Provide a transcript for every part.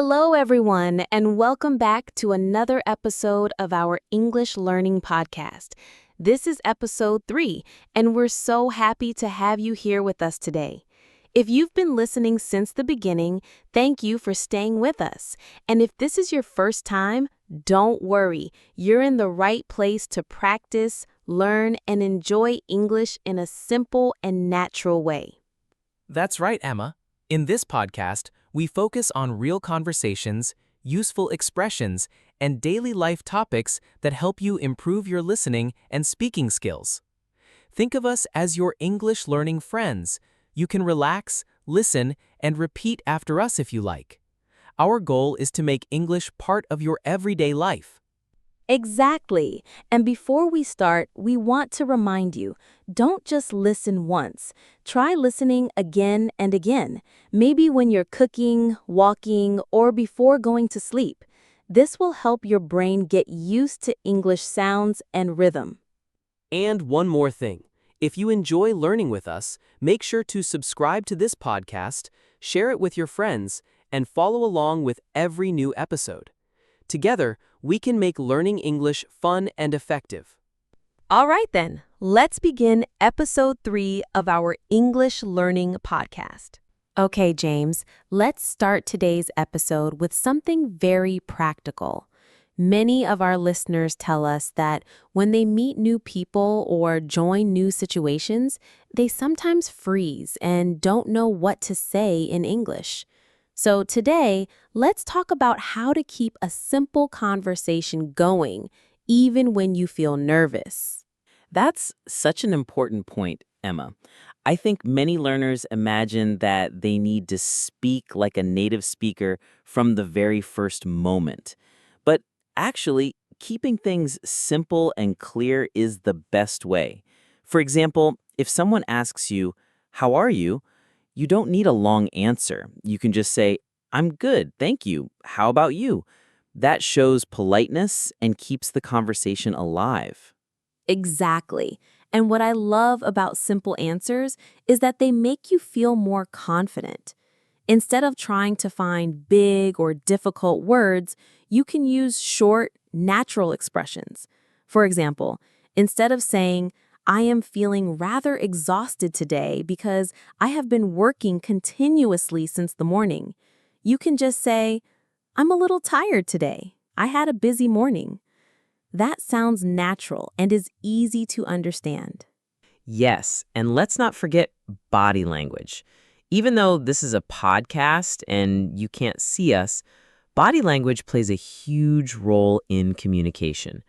Hello, everyone, and welcome back to another episode of our English Learning Podcast. This is episode 3, and we're so happy to have you here with us today. If you've been listening since the beginning, thank you for staying with us. And if this is your first time, don't worry. You're in the right place to practice, learn, and enjoy English in a simple and natural way. That's right, Emma. In this podcast, we focus on real conversations, useful expressions, and daily life topics that help you improve your listening and speaking skills. Think of us as your English learning friends. You can relax, listen, and repeat after us if you like. Our goal is to make English part of your everyday life. Exactly. And before we start, we want to remind you, don't just listen once. Try listening again and again, maybe when you're cooking, walking, or before going to sleep. This will help your brain get used to English sounds and rhythm. And one more thing. If you enjoy learning with us, make sure to subscribe to this podcast, share it with your friends, and follow along with every new episode. Together, we can make learning English fun and effective. All right then, let's begin episode 3 of our English Learning Podcast. Okay, James, let's start today's episode with something very practical. Many of our listeners tell us that when they meet new people or join new situations, they sometimes freeze and don't know what to say in English. So today, let's talk about how to keep a simple conversation going, even when you feel nervous. That's such an important point, Emma. I think many learners imagine that they need to speak like a native speaker from the very first moment. But actually, keeping things simple and clear is the best way. For example, if someone asks you, "How are you?" you don't need a long answer. You can just say, "I'm good, thank you. How about you?" That shows politeness and keeps the conversation alive. Exactly. And what I love about simple answers is that they make you feel more confident. Instead of trying to find big or difficult words, you can use short, natural expressions. For example, instead of saying, "I am feeling rather exhausted today because I have been working continuously since the morning," you can just say, "I'm a little tired today. I had a busy morning." That sounds natural and is easy to understand. Yes, and let's not forget body language. Even though this is a podcast and you can't see us, body language plays a huge role in communication.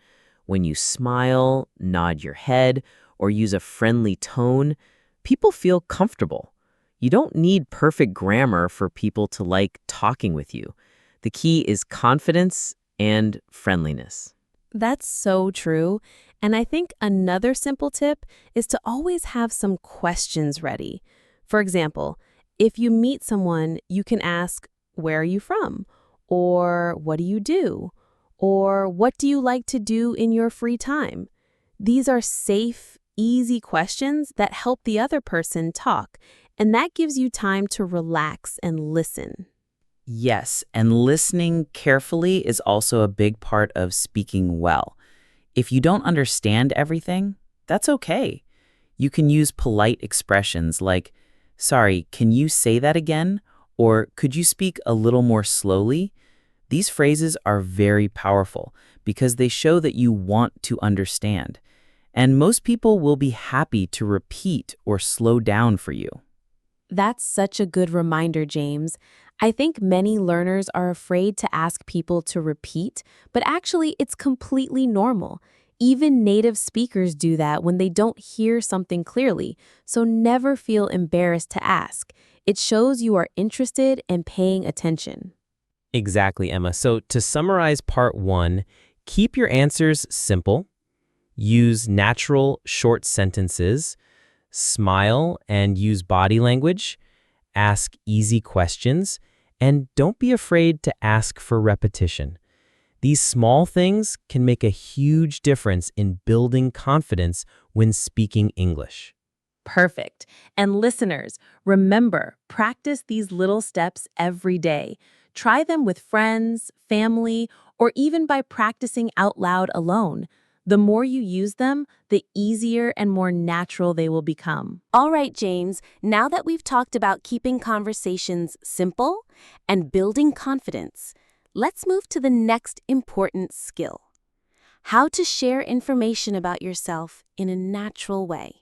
When you smile, nod your head, or use a friendly tone, people feel comfortable. You don't need perfect grammar for people to like talking with you. The key is confidence and friendliness. That's so true. And I think another simple tip is to always have some questions ready. For example, if you meet someone, you can ask, "Where are you from?" Or "What do you do?" Or "What do you like to do in your free time?" These are safe, easy questions that help the other person talk, and that gives you time to relax and listen. Yes, and listening carefully is also a big part of speaking well. If you don't understand everything, that's okay. You can use polite expressions like, "Sorry, can you say that again?" Or "Could you speak a little more slowly?" These phrases are very powerful because they show that you want to understand. And most people will be happy to repeat or slow down for you. That's such a good reminder, James. I think many learners are afraid to ask people to repeat, but actually it's completely normal. Even native speakers do that when they don't hear something clearly, so never feel embarrassed to ask. It shows you are interested and paying attention. Exactly, Emma. So to summarize part 1, keep your answers simple, use natural, short sentences, smile and use body language, ask easy questions, and don't be afraid to ask for repetition. These small things can make a huge difference in building confidence when speaking English. Perfect. And listeners, remember, practice these little steps every day. Try them with friends, family, or even by practicing out loud alone. The more you use them, the easier and more natural they will become. All right, James, now that we've talked about keeping conversations simple and building confidence, let's move to the next important skill: how to share information about yourself in a natural way.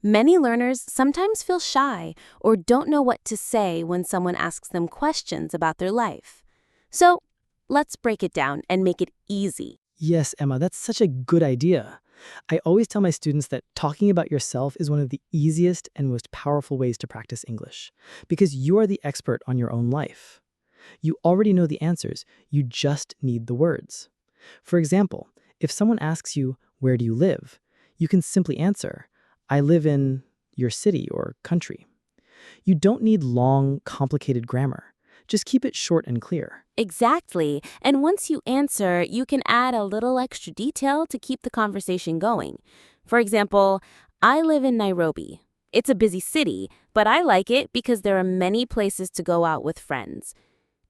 Many learners sometimes feel shy or don't know what to say when someone asks them questions about their life. So, let's break it down and make it easy. Yes, Emma, that's such a good idea. I always tell my students that talking about yourself is one of the easiest and most powerful ways to practice English, because you are the expert on your own life. You already know the answers, you just need the words. For example, if someone asks you, "Where do you live?" you can simply answer, "I live in your city or country." You don't need long, complicated grammar. Just keep it short and clear. Exactly. And once you answer, you can add a little extra detail to keep the conversation going. For example, I live in Nairobi. It's a busy city, but I like it because there are many places to go out with friends.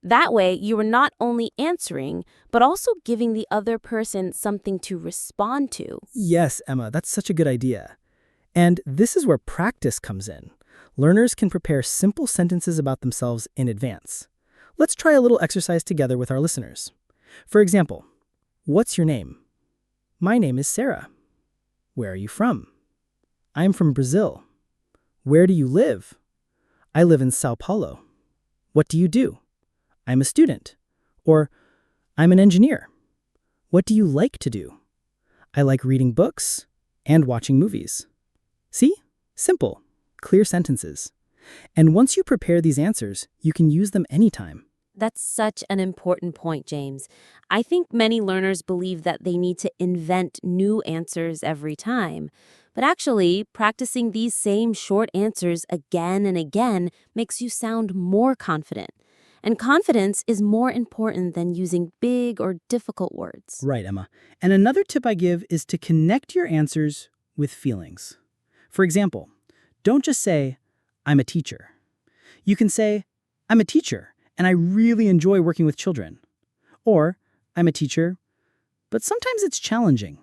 That way, you are not only answering, but also giving the other person something to respond to. Yes, Emma, that's such a good idea. And this is where practice comes in. Learners can prepare simple sentences about themselves in advance. Let's try a little exercise together with our listeners. For example, what's your name? My name is Sarah. Where are you from? I'm from Brazil. Where do you live? I live in Sao Paulo. What do you do? I'm a student. Or, I'm an engineer. What do you like to do? I like reading books and watching movies. See? Simple, clear sentences. And once you prepare these answers, you can use them anytime. That's such an important point, James. I think many learners believe that they need to invent new answers every time. But actually, practicing these same short answers again and again makes you sound more confident. And confidence is more important than using big or difficult words. Right, Emma. And another tip I give is to connect your answers with feelings. For example, don't just say, "I'm a teacher." You can say, "I'm a teacher, and I really enjoy working with children." Or, "I'm a teacher, but sometimes it's challenging."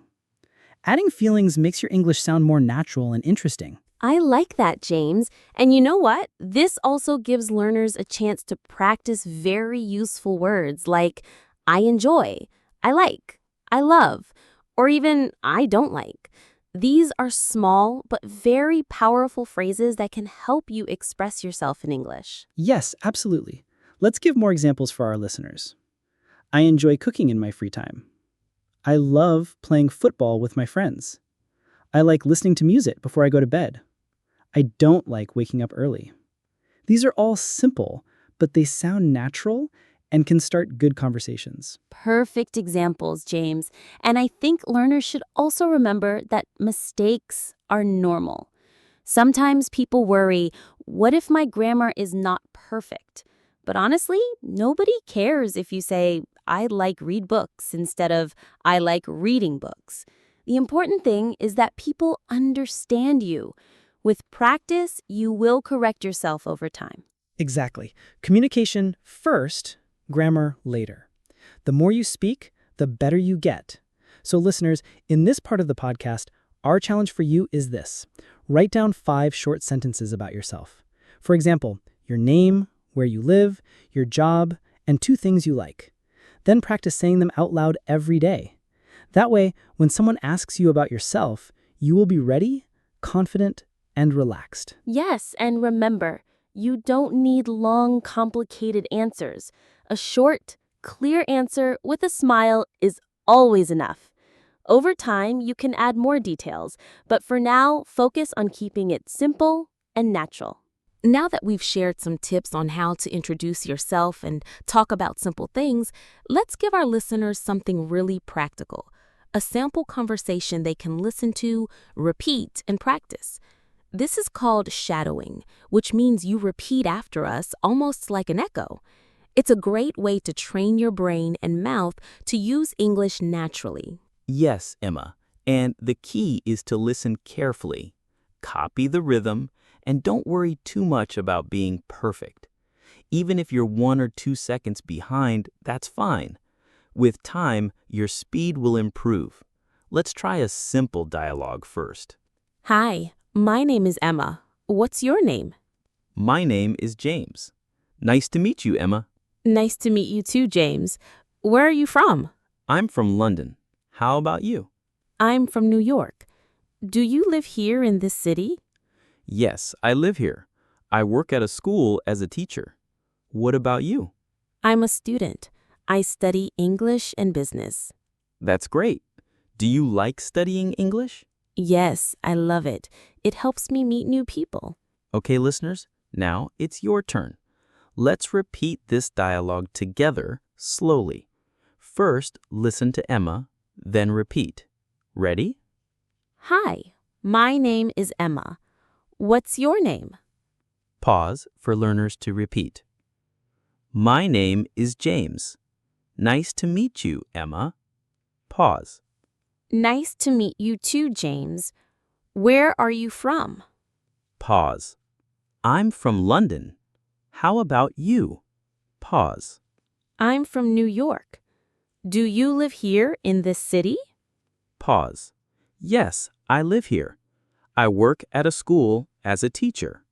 Adding feelings makes your English sound more natural and interesting. I like that, James. And you know what? This also gives learners a chance to practice very useful words like I enjoy, I like, I love, or even I don't like. These are small but very powerful phrases that can help you express yourself in English. Yes, absolutely. Let's give more examples for our listeners. I enjoy cooking in my free time. I love playing football with my friends. I like listening to music before I go to bed. I don't like waking up early. These are all simple, but they sound natural and can start good conversations. Perfect examples, James. And I think learners should also remember that mistakes are normal. Sometimes people worry, what if my grammar is not perfect? But honestly, nobody cares if you say, I like read books instead of I like reading books. The important thing is that people understand you. With practice, you will correct yourself over time. Exactly. Communication first, grammar later. The more you speak, the better you get. So listeners, in this part of the podcast, our challenge for you is this. Write down 5 short sentences about yourself. For example, your name, where you live, your job, and 2 things you like. Then practice saying them out loud every day. That way, when someone asks you about yourself, you will be ready, confident, and relaxed. Yes, and remember, you don't need long, complicated answers. A short, clear answer with a smile is always enough. Over time, you can add more details, but for now, focus on keeping it simple and natural. Now that we've shared some tips on how to introduce yourself and talk about simple things, let's give our listeners something really practical. A sample conversation they can listen to, repeat, and practice. This is called shadowing, which means you repeat after us almost like an echo. It's a great way to train your brain and mouth to use English naturally. Yes, Emma. And the key is to listen carefully, copy the rhythm, and don't worry too much about being perfect. Even if you're 1 or 2 seconds behind, that's fine. With time, your speed will improve. Let's try a simple dialogue first. Hi, my name is Emma. What's your name? My name is James. Nice to meet you, Emma. Nice to meet you too, James. Where are you from? I'm from London. How about you? I'm from New York. Do you live here in this city? Yes, I live here. I work at a school as a teacher. What about you? I'm a student. I study English and business. That's great. Do you like studying English? Yes, I love it. It helps me meet new people. Okay, listeners, now it's your turn. Let's repeat this dialogue together slowly. First, listen to Emma, then repeat. Ready? Hi, my name is Emma. What's your name? Pause for learners to repeat. My name is James. Nice to meet you, Emma. Pause. Nice to meet you too, James. Where are you from? Pause. I'm from London. How about you? Pause. I'm from New York. Do you live here in this city? Pause. Yes, I live here. I work at a school as a teacher.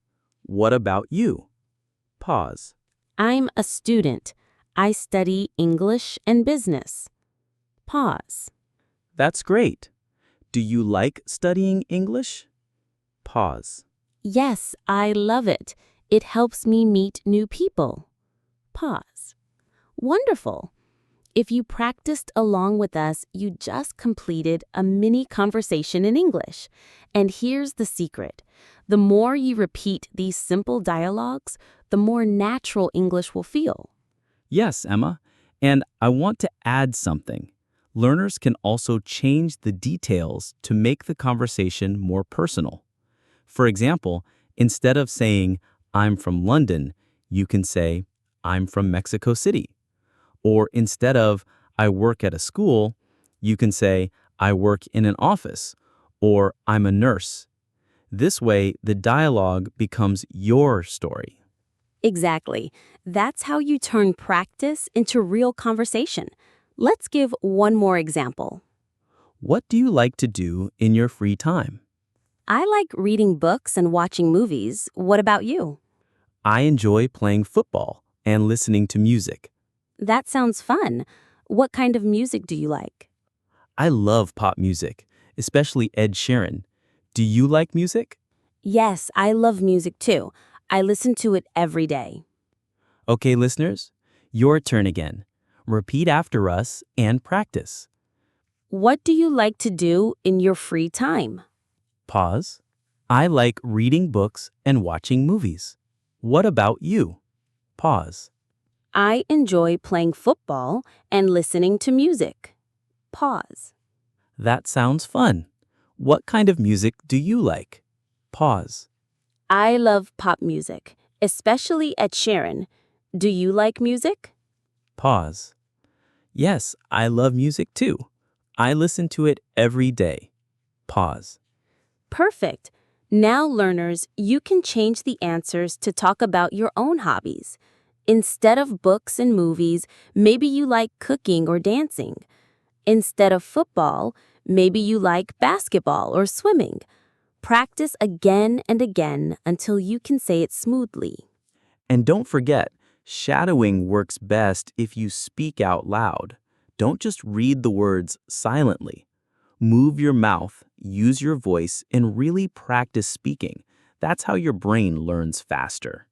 What about you? Pause. I'm a student. I study English and business. Pause. That's great. Do you like studying English? Pause. Yes, I love it. It helps me meet new people. Pause. Wonderful. If you practiced along with us, you just completed a mini conversation in English. And here's the secret. The more you repeat these simple dialogues, the more natural English will feel. Yes, Emma. And I want to add something. Learners can also change the details to make the conversation more personal. For example, instead of saying, I'm from London, you can say, I'm from Mexico City. Or instead of, I work at a school, you can say, I work in an office, or I'm a nurse. This way, the dialogue becomes your story. Exactly. That's how you turn practice into real conversation. Let's give one more example. What do you like to do in your free time? I like reading books and watching movies. What about you? I enjoy playing football and listening to music. That sounds fun. What kind of music do you like? I love pop music, especially Ed Sheeran. Do you like music? Yes, I love music too. I listen to it every day. Okay, listeners, your turn again. Repeat after us and practice. What do you like to do in your free time? Pause. I like reading books and watching movies. What about you? Pause. I enjoy playing football and listening to music. Pause. That sounds fun. What kind of music do you like? Pause. I love pop music, especially Ed Sheeran. Do you like music? Pause. Yes, I love music too. I listen to it every day. Pause. Perfect. Now, learners, you can change the answers to talk about your own hobbies. Instead of books and movies, maybe you like cooking or dancing. Instead of football, maybe you like basketball or swimming. Practice again and again until you can say it smoothly. And don't forget, shadowing works best if you speak out loud. Don't just read the words silently. Move your mouth, use your voice, and really practice speaking. That's how your brain learns faster.